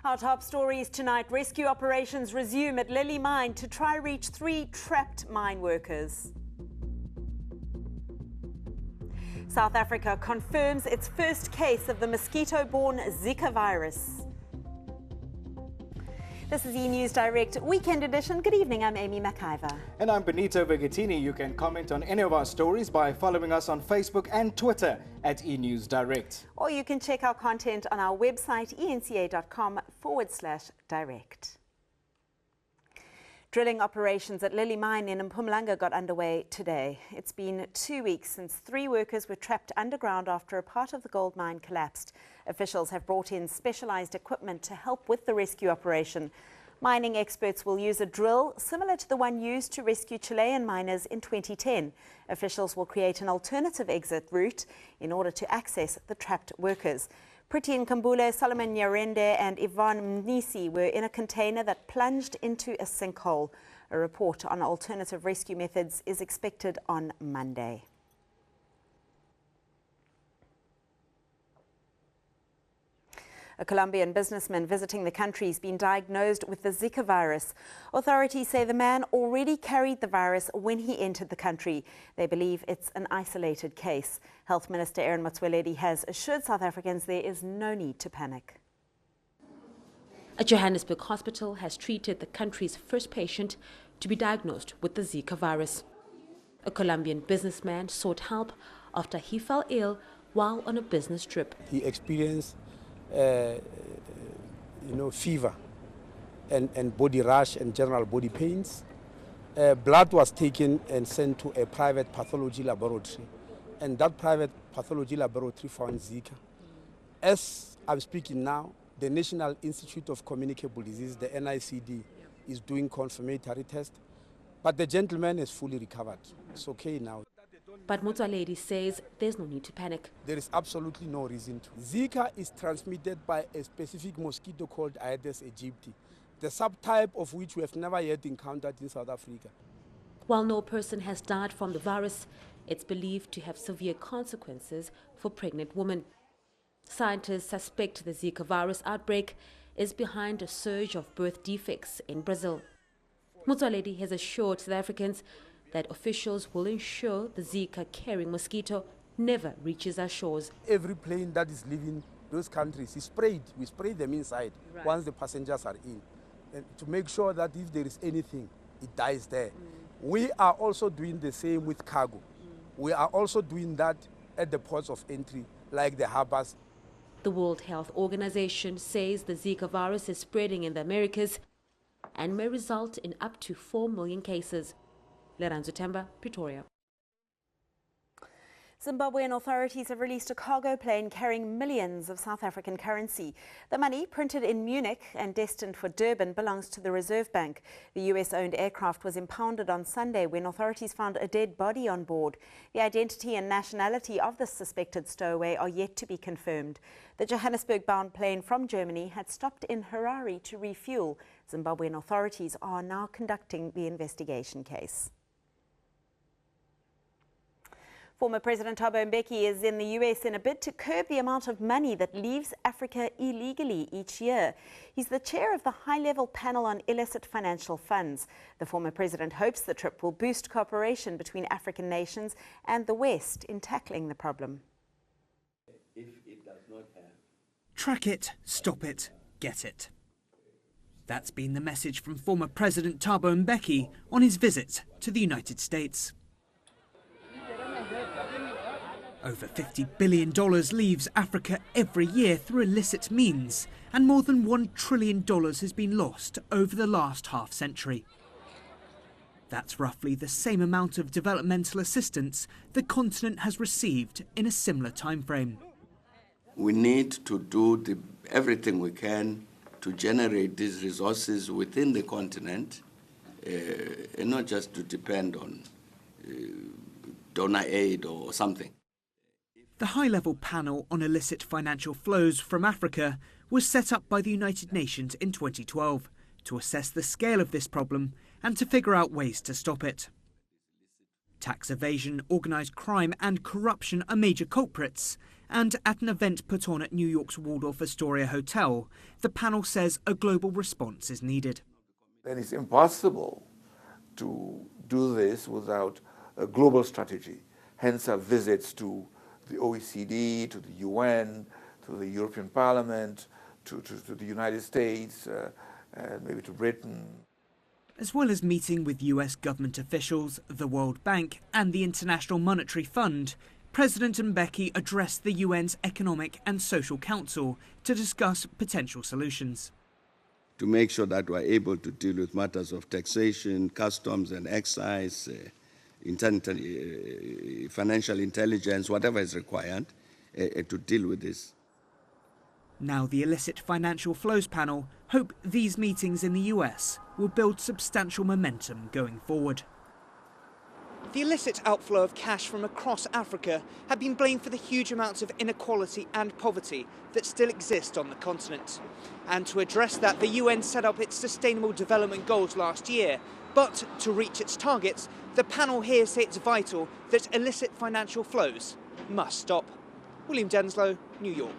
Our top stories tonight. Rescue operations resume at Lily Mine to try reach 3 trapped mine workers. South Africa confirms its first case of the mosquito-borne Zika virus. This is eNEWS Direct Weekend Edition. Good evening, I'm Amy McIver. And I'm Benito Vegatini. You can comment on any of our stories by following us on Facebook and Twitter at eNEWS Direct. Or you can check our content on our website, eNCA.com/direct. Drilling operations at Lily Mine in Mpumalanga got underway today. It's been 2 weeks since 3 workers were trapped underground after a part of the gold mine collapsed. Officials have brought in specialized equipment to help with the rescue operation. Mining experts will use a drill similar to the one used to rescue Chilean miners in 2010. Officials will create an alternative exit route in order to access the trapped workers. Priti Nkambule, Solomon Nyarende and Yvonne Mnisi were in a container that plunged into a sinkhole. A report on alternative rescue methods is expected on Monday. A Colombian businessman visiting the country has been diagnosed with the Zika virus. Authorities say the man already carried the virus when he entered the country. They believe it's an isolated case. Health Minister Aaron Motsoaledi has assured South Africans there is no need to panic. A Johannesburg hospital has treated the country's first patient to be diagnosed with the Zika virus. A Colombian businessman sought help after he fell ill while on a business trip. He experienced fever and body rash and general body pains. Blood was taken and sent to a private pathology laboratory, and that private pathology laboratory found Zika. As I'm speaking now, the National Institute of Communicable Disease, the NICD, is doing confirmatory tests, but the gentleman is fully recovered. It's okay now. But Motsoaledi says there's no need to panic. There is absolutely no reason to. Zika is transmitted by a specific mosquito called Aedes aegypti, the subtype of which we have never yet encountered in South Africa. While no person has died from the virus, it's believed to have severe consequences for pregnant women. Scientists suspect the Zika virus outbreak is behind a surge of birth defects in Brazil. Motsoaledi has assured South Africans that officials will ensure the Zika-carrying mosquito never reaches our shores. Every plane that is leaving those countries is sprayed. We spray them inside once the passengers are in, and to make sure that if there is anything, it dies there. We are also doing the same with cargo. We are also doing that at the ports of entry, like the harbors. The World Health Organization says the Zika virus is spreading in the Americas and may result in up to 4 million cases. Leranzo Temba, Pretoria. Zimbabwean authorities have released a cargo plane carrying millions of South African currency. The money, printed in Munich and destined for Durban, belongs to the Reserve Bank. The US-owned aircraft was impounded on Sunday when authorities found a dead body on board. The identity and nationality of the suspected stowaway are yet to be confirmed. The Johannesburg-bound plane from Germany had stopped in Harare to refuel. Zimbabwean authorities are now conducting the investigation case. Former President Thabo Mbeki is in the US in a bid to curb the amount of money that leaves Africa illegally each year. He's the chair of the high-level panel on illicit financial funds. The former president hopes the trip will boost cooperation between African nations and the West in tackling the problem. If it does not have... Track it, stop it, get it. That's been the message from former President Thabo Mbeki on his visit to the United States. Over $50 billion leaves Africa every year through illicit means, and more than $1 trillion has been lost over the last half-century. That's roughly the same amount of developmental assistance the continent has received in a similar time frame. We need to do everything we can to generate these resources within the continent, and not just to depend on donor aid or something. The high-level panel on illicit financial flows from Africa was set up by the United Nations in 2012 to assess the scale of this problem and to figure out ways to stop it. Tax evasion, organised crime and corruption are major culprits. And at an event put on at New York's Waldorf Astoria Hotel, the panel says a global response is needed. Then it's impossible to do this without a global strategy. Hence our visits to the OECD, to the UN, to the European Parliament, to the United States, and maybe to Britain. As well as meeting with US government officials, the World Bank and the International Monetary Fund, President Mbeki addressed the UN's Economic and Social Council to discuss potential solutions. To make sure that we're able to deal with matters of taxation, customs and excise, financial intelligence, whatever is required to deal with this. Now the Illicit Financial Flows panel hope these meetings in the US will build substantial momentum going forward. The illicit outflow of cash from across Africa had been blamed for the huge amounts of inequality and poverty that still exist on the continent. And to address that, the UN set up its Sustainable Development Goals last year. But to reach its targets, the panel here say it's vital that illicit financial flows must stop. William Denslow, New York.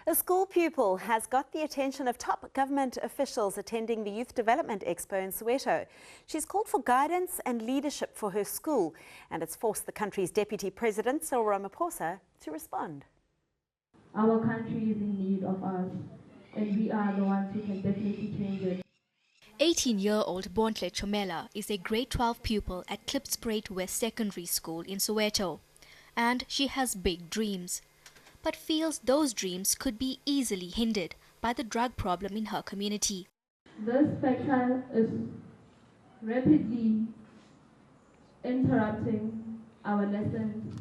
A school pupil has got the attention of top government officials attending the Youth Development Expo in Soweto. She's called for guidance and leadership for her school, and it's forced the country's Deputy President, Cyril Ramaphosa, to respond. Our country is in need of us, and we are the ones who can definitely change it. 18-year-old Bontle Chomela is a grade 12 pupil at Klipspruit West Secondary School in Soweto, and she has big dreams, but feels those dreams could be easily hindered by the drug problem in her community. This factor is rapidly interrupting our lessons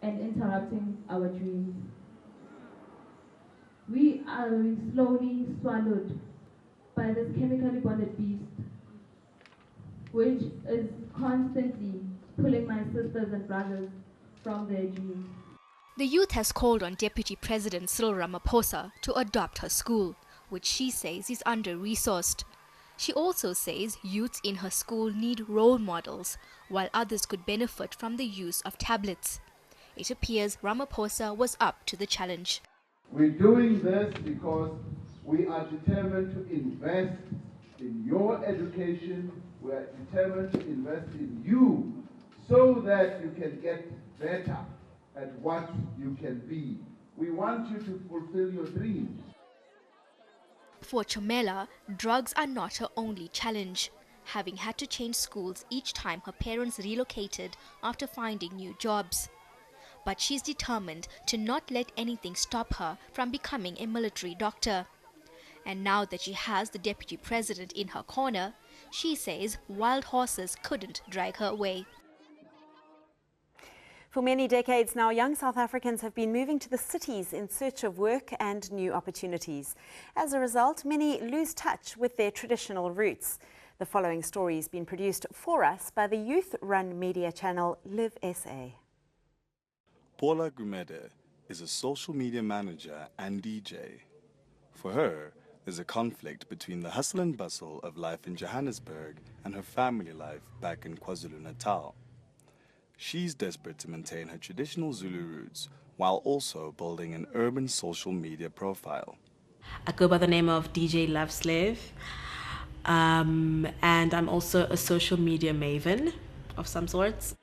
and interrupting our dreams. We are slowly swallowed by this chemically bonded beast, which is constantly pulling my sisters and brothers from their dreams. The youth has called on Deputy President Cyril Ramaphosa to adopt her school, which she says is under-resourced. She also says youths in her school need role models, while others could benefit from the use of tablets. It appears Ramaphosa was up to the challenge. We're doing this because we are determined to invest in your education. We are determined to invest in you so that you can get better at what you can be. We want you to fulfill your dreams. For Chomela, drugs are not her only challenge, having had to change schools each time her parents relocated after finding new jobs. But she's determined to not let anything stop her from becoming a military doctor. And now that she has the Deputy President in her corner, she says wild horses couldn't drag her away. For many decades now, young South Africans have been moving to the cities in search of work and new opportunities. As a result, many lose touch with their traditional roots. The following story has been produced for us by the youth-run media channel Live SA. Paula Gumede is a social media manager and DJ. For her, there's a conflict between the hustle and bustle of life in Johannesburg and her family life back in KwaZulu-Natal. She's desperate to maintain her traditional Zulu roots while also building an urban social media profile. I go by the name of DJ Love Slave, and I'm also a social media maven of some sorts.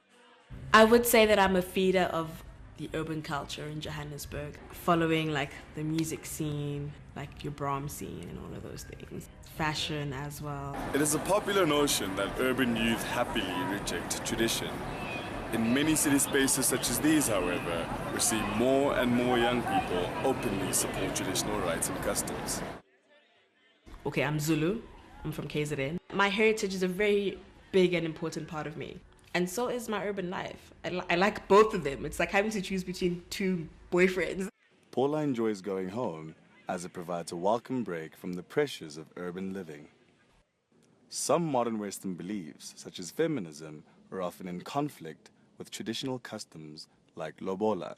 I would say that I'm a feeder of the urban culture in Johannesburg, following like the music scene, like your Brahm scene and all of those things. Fashion as well. It is a popular notion that urban youth happily reject tradition. In many city spaces such as these, however, we see more and more young people openly support traditional rights and customs. Okay, I'm Zulu. I'm from KZN. My heritage is a very big and important part of me. And so is my urban life. I like both of them. It's like having to choose between two boyfriends. Paula enjoys going home as it provides a welcome break from the pressures of urban living. Some modern Western beliefs, such as feminism, are often in conflict with traditional customs like lobola.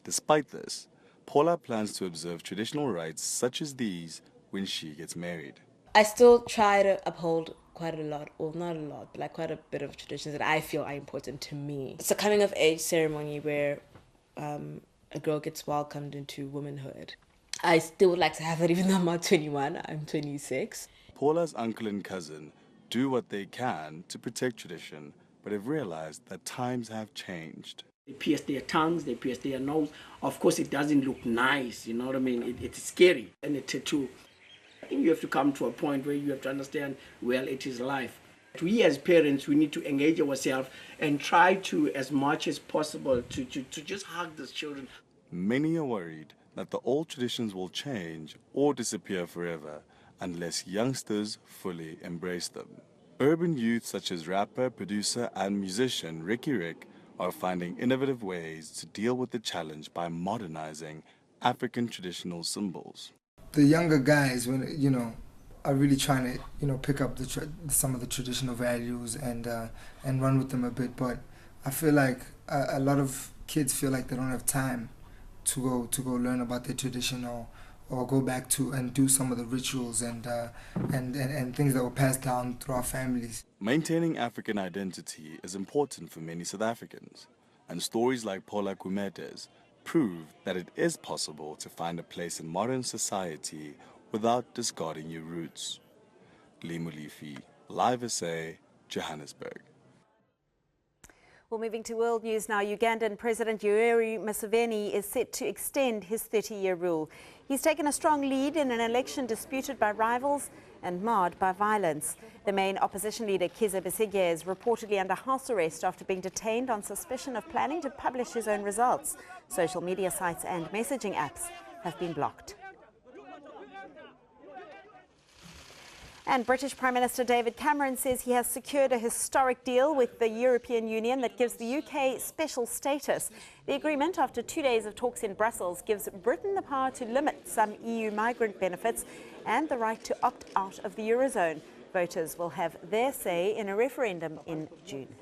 Despite this, Paula plans to observe traditional rites such as these when she gets married. I still try to uphold quite a lot, or not a lot, but like quite a bit of traditions that I feel are important to me. It's a coming of age ceremony where a girl gets welcomed into womanhood. I still would like to have it even though I'm not 21, I'm 26. Paula's uncle and cousin do what they can to protect tradition, but have realized that times have changed. They pierce their tongues, they pierce their nose. Of course, it doesn't look nice, you know what I mean? It's scary. And a tattoo, I think you have to come to a point where you have to understand, well, it is life. We as parents, we need to engage ourselves and try to, as much as possible, to just hug these children. Many are worried that the old traditions will change or disappear forever unless youngsters fully embrace them. Urban youth such as rapper, producer and musician Ricky Rick are finding innovative ways to deal with the challenge by modernizing African traditional symbols. The younger guys, are really trying to, pick up some of the traditional values and run with them a bit. But I feel like a lot of kids feel like they don't have time to go learn about their tradition or go back to and do some of the rituals and things that were passed down through our families. Maintaining African identity is important for many South Africans, and stories like Paula Kumete's prove that it is possible to find a place in modern society without discarding your roots. Limulifi, Live SA, Johannesburg. Well, moving to world news now, Ugandan President Yoweri Museveni is set to extend his 30-year rule. He's taken a strong lead in an election disputed by rivals and marred by violence. The main opposition leader, Kizza Besigye, is reportedly under house arrest after being detained on suspicion of planning to publish his own results. Social media sites and messaging apps have been blocked. And British Prime Minister David Cameron says he has secured a historic deal with the European Union that gives the UK special status. The agreement, after 2 days of talks in Brussels, gives Britain the power to limit some EU migrant benefits and the right to opt out of the Eurozone. Voters will have their say in a referendum in June.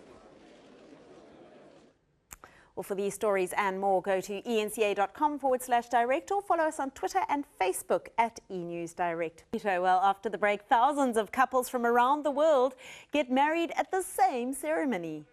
Well, for these stories and more, go to enca.com/direct or follow us on Twitter and Facebook at eNewsDirect. Well, after the break, thousands of couples from around the world get married at the same ceremony.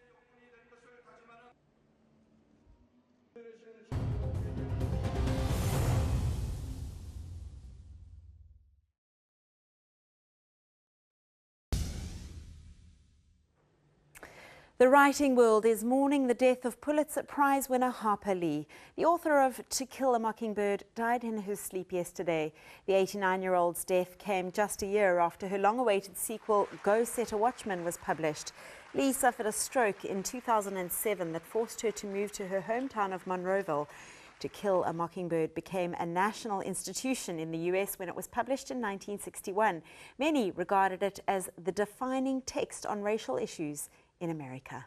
The writing world is mourning the death of Pulitzer Prize winner Harper Lee. The author of To Kill a Mockingbird died in her sleep yesterday. The 89-year-old's death came just a year after her long-awaited sequel, Go Set a Watchman, was published. Lee suffered a stroke in 2007 that forced her to move to her hometown of Monroeville. To Kill a Mockingbird became a national institution in the US when it was published in 1961. Many regarded it as the defining text on racial issues in America.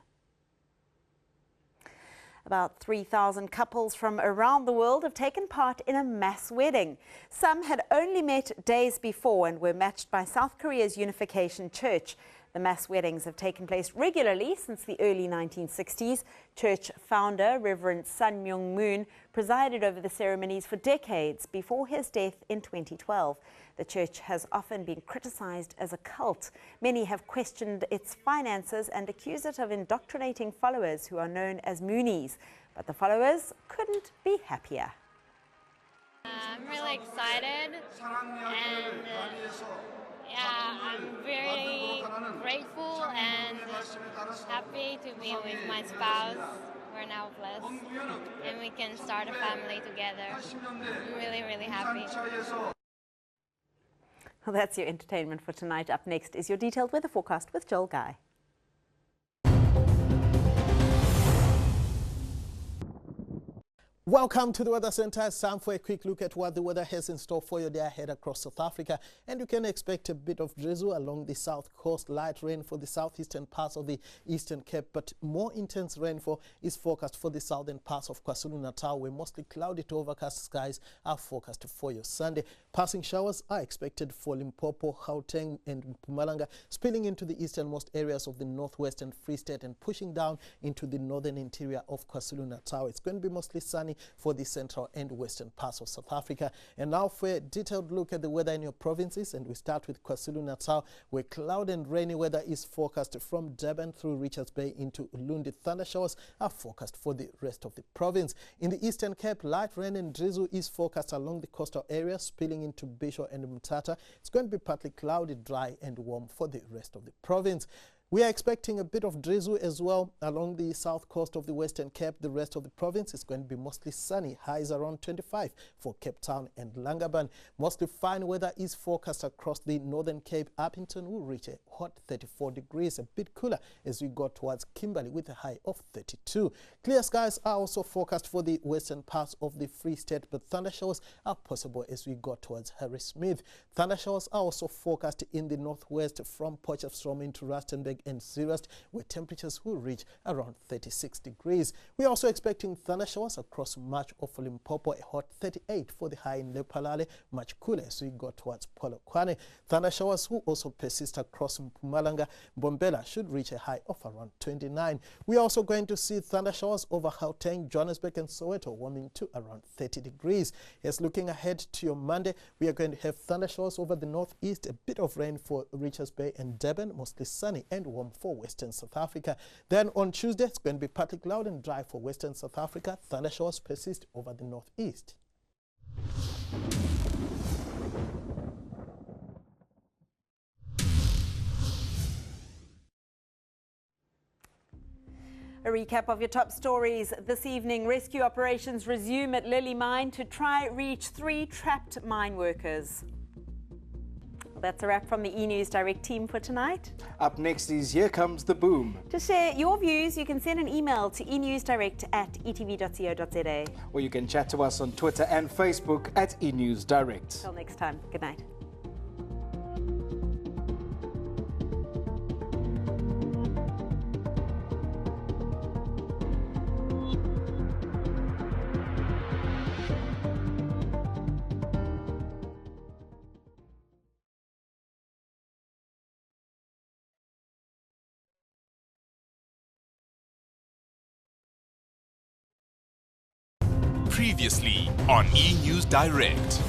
About 3,000 couples from around the world have taken part in a mass wedding. Some had only met days before and were matched by South Korea's Unification Church. The mass weddings have taken place regularly since the early 1960s. Church founder Reverend Sun Myung Moon presided over the ceremonies for decades before his death in 2012. The church has often been criticized as a cult. Many have questioned its finances and accused it of indoctrinating followers who are known as Moonies. But the followers couldn't be happier. I'm really excited and I'm very grateful and happy to be with my spouse. We're now blessed and we can start a family together. I'm really, really happy. Well, that's your entertainment for tonight. Up next is your detailed weather forecast with Joel Guy. Welcome to the Weather Center. It's time for a quick look at what the weather has in store for you day ahead across South Africa. And you can expect a bit of drizzle along the south coast, light rain for the southeastern parts of the Eastern Cape, but more intense rainfall is forecast for the southern parts of KwaZulu-Natal, where mostly cloudy to overcast skies are forecast for your Sunday. Passing showers are expected for Limpopo, Gauteng and Mpumalanga, spilling into the easternmost areas of the Northwest and Free State and pushing down into the northern interior of KwaZulu-Natal. It's going to be mostly sunny sunny for the central and western parts of South Africa. And now for a detailed look at the weather in your provinces, and we start with KwaZulu-Natal, where cloud and rainy weather is forecast from Durban through Richards Bay into Ulundi. Thundershowers are forecast for the rest of the province. In the Eastern Cape, light rain and drizzle is forecast along the coastal area, spilling into Bisho and Mthatha. It's going to be partly cloudy, dry and warm for the rest of the province. We are expecting a bit of drizzle as well along the south coast of the Western Cape. The rest of the province is going to be mostly sunny. Highs around 25 for Cape Town and Langaban. Mostly fine weather is forecast across the Northern Cape. Uppington will reach a hot 34 degrees, a bit cooler as we go towards Kimberley with a high of 32. Clear skies are also forecast for the western parts of the Free State, but thundershowers are possible as we go towards Harrismith. Thundershowers are also forecast in the northwest from Potchefstroom into Rustenburg and Zeerust, where temperatures will reach around 36 degrees. We are also expecting thundershowers across much of Limpopo, a hot 38 for the high in Lephalale, much cooler as we go towards Polokwane. Thundershowers will also persist across Mpumalanga. Mbombela should reach a high of around 29. We are also going to see thundershowers over Gauteng, Johannesburg and Soweto, warming to around 30 degrees. Yes, looking ahead to your Monday, we are going to have thundershowers over the northeast, a bit of rain for Richards Bay and Durban, mostly sunny and warm for Western South Africa. Then on Tuesday, it's going to be partly cloudy and dry for Western South Africa. Thundershowers persist over the northeast. A recap of your top stories this evening. Rescue operations resume at Lily Mine to try reach 3 trapped mine workers. That's a wrap from the eNEWS Direct team for tonight. Up next is Here Comes the Boom. To share your views, you can send an email to enewsdirect@etv.co.za. Or you can chat to us on Twitter and Facebook at eNEWS Direct. Till next time, good night. Previously on eNEWS Direct.